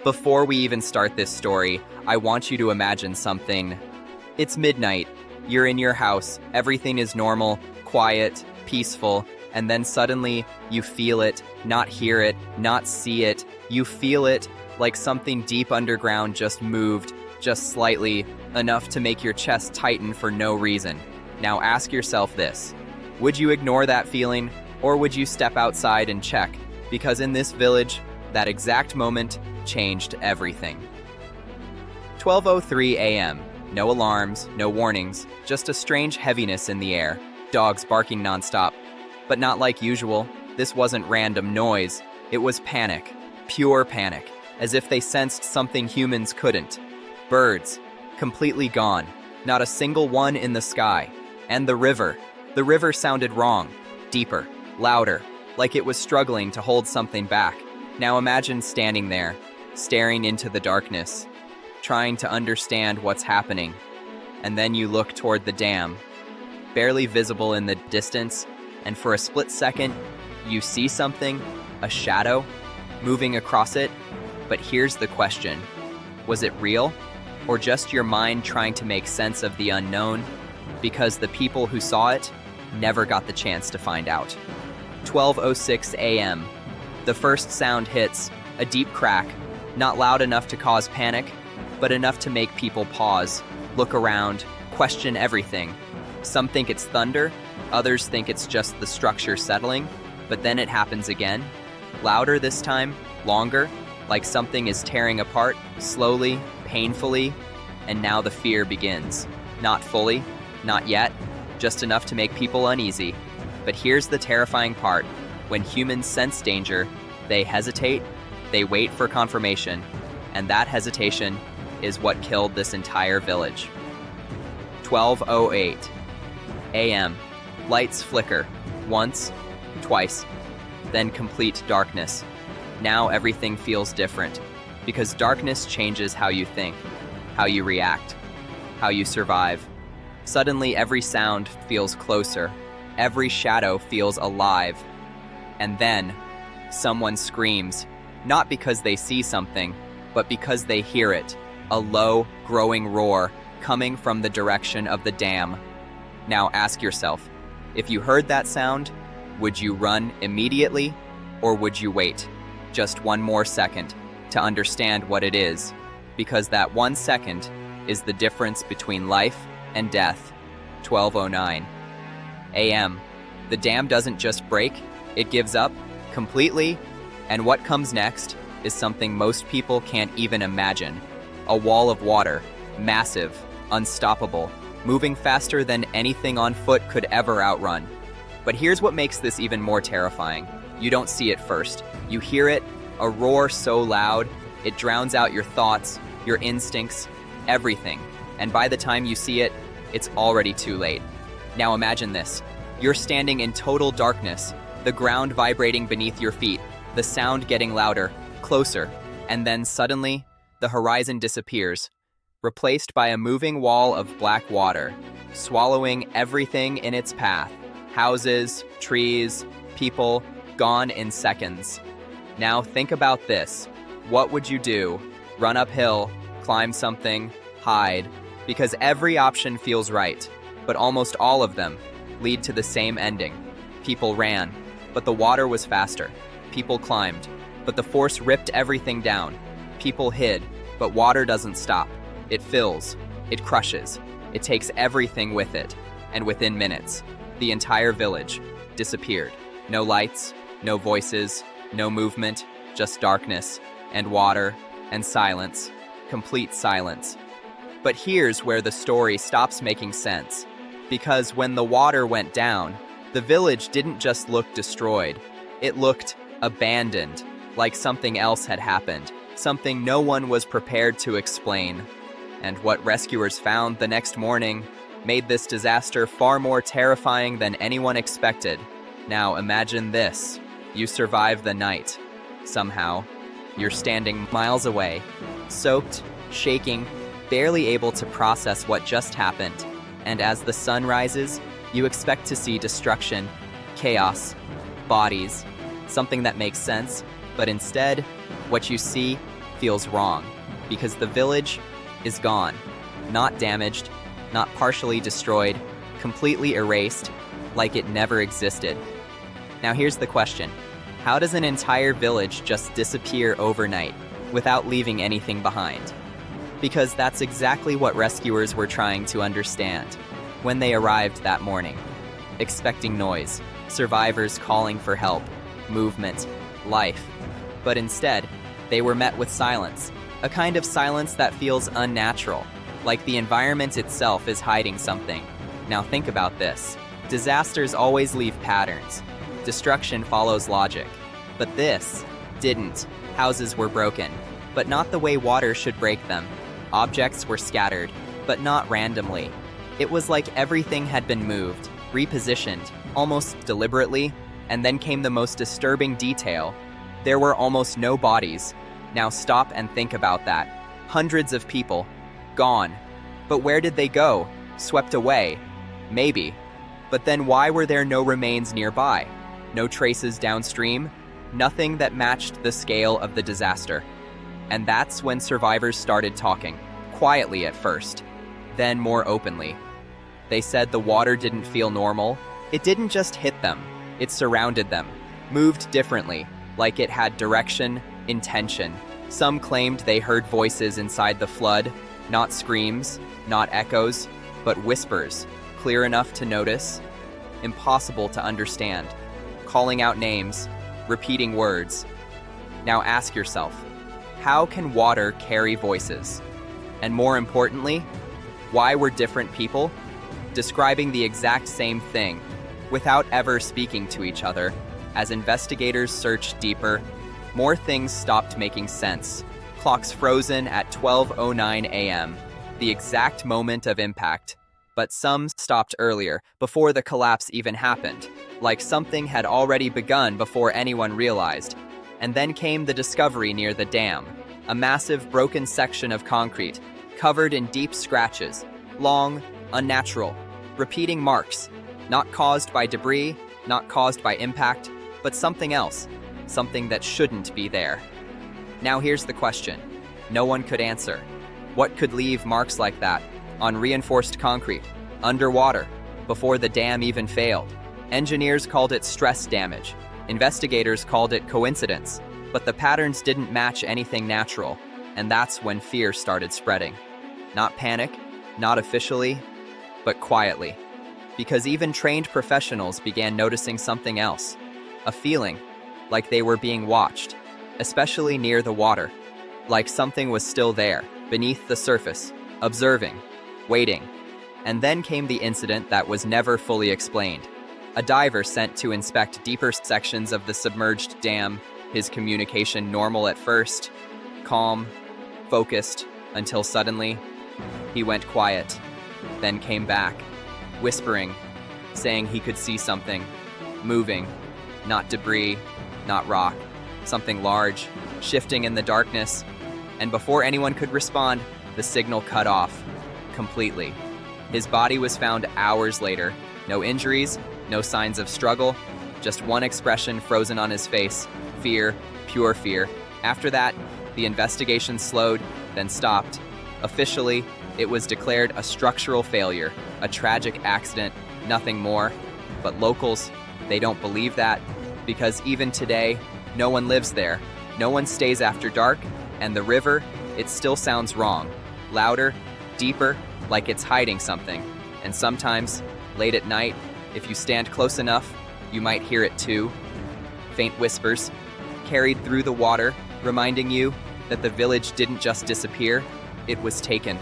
Before we even start this story, I want you to imagine something. It's midnight. You're in your house. Everything is normal, quiet, peaceful, and then suddenly you feel it, not hear it, not see it. You feel it like something deep underground just moved, just slightly, enough to make your chest tighten for no reason. Now ask yourself this. Would you ignore that feeling, or would you step outside and check? Because in this village, that exact moment changed everything. 12:03 a.m. No alarms, no warnings, just a strange heaviness in the air. Dogs barking nonstop. But not like usual. This wasn't random noise. It was panic. Pure panic. As if they sensed something humans couldn't. Birds. Completely gone. Not a single one in the sky. And the river. The river sounded wrong. Deeper. Louder. Like it was struggling to hold something back. Now imagine standing there, staring into the darkness, trying to understand what's happening. And then you look toward the dam, barely visible in the distance, and for a split second, you see something, a shadow, moving across it. But here's the question. Was it real? Or just your mind trying to make sense of the unknown? Because the people who saw it never got the chance to find out. 12:06 a.m. The first sound hits, a deep crack, not loud enough to cause panic, but enough to make people pause, look around, question everything. Some think it's thunder, others think it's just the structure settling, but then it happens again. Louder this time, longer, like something is tearing apart, slowly, painfully, and now the fear begins. Not fully, not yet, just enough to make people uneasy. But here's the terrifying part. When humans sense danger, they hesitate, they wait for confirmation, and that hesitation is what killed this entire village. 12:08 a.m. Lights flicker, once, twice, then complete darkness. Now everything feels different, because darkness changes how you think, how you react, how you survive. Suddenly every sound feels closer, every shadow feels alive. And then, someone screams, not because they see something, but because they hear it, a low, growing roar coming from the direction of the dam. Now ask yourself, if you heard that sound, would you run immediately, or would you wait just one more second to understand what it is? Because that 1 second is the difference between life and death. 12:09 a.m. The dam doesn't just break, it gives up completely, and what comes next is something most people can't even imagine. A wall of water, massive, unstoppable, moving faster than anything on foot could ever outrun. But here's what makes this even more terrifying. You don't see it first. You hear it, a roar so loud, it drowns out your thoughts, your instincts, everything. And by the time you see it, it's already too late. Now imagine this. You're standing in total darkness, the ground vibrating beneath your feet, the sound getting louder, closer, and then suddenly, the horizon disappears, replaced by a moving wall of black water, swallowing everything in its path. Houses, trees, people, gone in seconds. Now think about this. What would you do? Run uphill, climb something, hide? Because every option feels right, but almost all of them lead to the same ending. People ran, but the water was faster. People climbed, but the force ripped everything down. People hid, but water doesn't stop. It fills, it crushes, it takes everything with it. And within minutes, the entire village disappeared. No lights, no voices, no movement, just darkness, and water, and silence. Complete silence. But here's where the story stops making sense. Because when the water went down, the village didn't just look destroyed. It looked abandoned, like something else had happened, something no one was prepared to explain. And what rescuers found the next morning made this disaster far more terrifying than anyone expected. Now imagine this. You survive the night. Somehow, you're standing miles away, soaked, shaking, barely able to process what just happened. And as the sun rises, you expect to see destruction, chaos, bodies, something that makes sense, but instead, what you see feels wrong, because the village is gone. Not damaged, not partially destroyed, completely erased, like it never existed. Now here's the question. How does an entire village just disappear overnight without leaving anything behind? Because that's exactly what rescuers were trying to understand when they arrived that morning. Expecting noise, survivors calling for help, movement, life. But instead, they were met with silence, a kind of silence that feels unnatural, like the environment itself is hiding something. Now think about this. Disasters always leave patterns. Destruction follows logic. But this didn't. Houses were broken, but not the way water should break them. Objects were scattered, but not randomly. It was like everything had been moved, repositioned, almost deliberately, and then came the most disturbing detail. There were almost no bodies. Now stop and think about that. Hundreds of people, gone. But where did they go? Swept away? Maybe. But then why were there no remains nearby? No traces downstream? Nothing that matched the scale of the disaster. And that's when survivors started talking, quietly at first, then more openly. They said the water didn't feel normal. It didn't just hit them, it surrounded them, moved differently, like it had direction, intention. Some claimed they heard voices inside the flood, not screams, not echoes, but whispers, clear enough to notice, impossible to understand, calling out names, repeating words. Now ask yourself, how can water carry voices? And more importantly, why were different people describing the exact same thing without ever speaking to each other? As investigators searched deeper, more things stopped making sense. Clocks frozen at 12:09 a.m., the exact moment of impact. But some stopped earlier, before the collapse even happened, like something had already begun before anyone realized. And then came the discovery near the dam, a massive broken section of concrete, covered in deep scratches, long, unnatural, repeating marks, not caused by debris, not caused by impact, but something else, something that shouldn't be there. Now here's the question. No one could answer. What could leave marks like that on reinforced concrete, underwater, before the dam even failed? Engineers called it stress damage. Investigators called it coincidence. But the patterns didn't match anything natural, and that's when fear started spreading. Not panic, not officially, but quietly. Because even trained professionals began noticing something else. A feeling, like they were being watched, especially near the water. Like something was still there, beneath the surface, observing, waiting. And then came the incident that was never fully explained. A diver sent to inspect deeper sections of the submerged dam, his communication normal at first, calm, focused, until suddenly, he went quiet, then came back, whispering, saying he could see something, moving, not debris, not rock, something large, shifting in the darkness, and before anyone could respond, the signal cut off, completely. His body was found hours later, no injuries, no signs of struggle, just one expression frozen on his face, fear, pure fear. After that, the investigation slowed, then stopped. Officially, it was declared a structural failure, a tragic accident, nothing more. But locals, they don't believe that, because even today, no one lives there, no one stays after dark, and the river, it still sounds wrong, louder, deeper, like it's hiding something. And sometimes, late at night, if you stand close enough, you might hear it too. Faint whispers, carried through the water, reminding you that the village didn't just disappear, it was taken.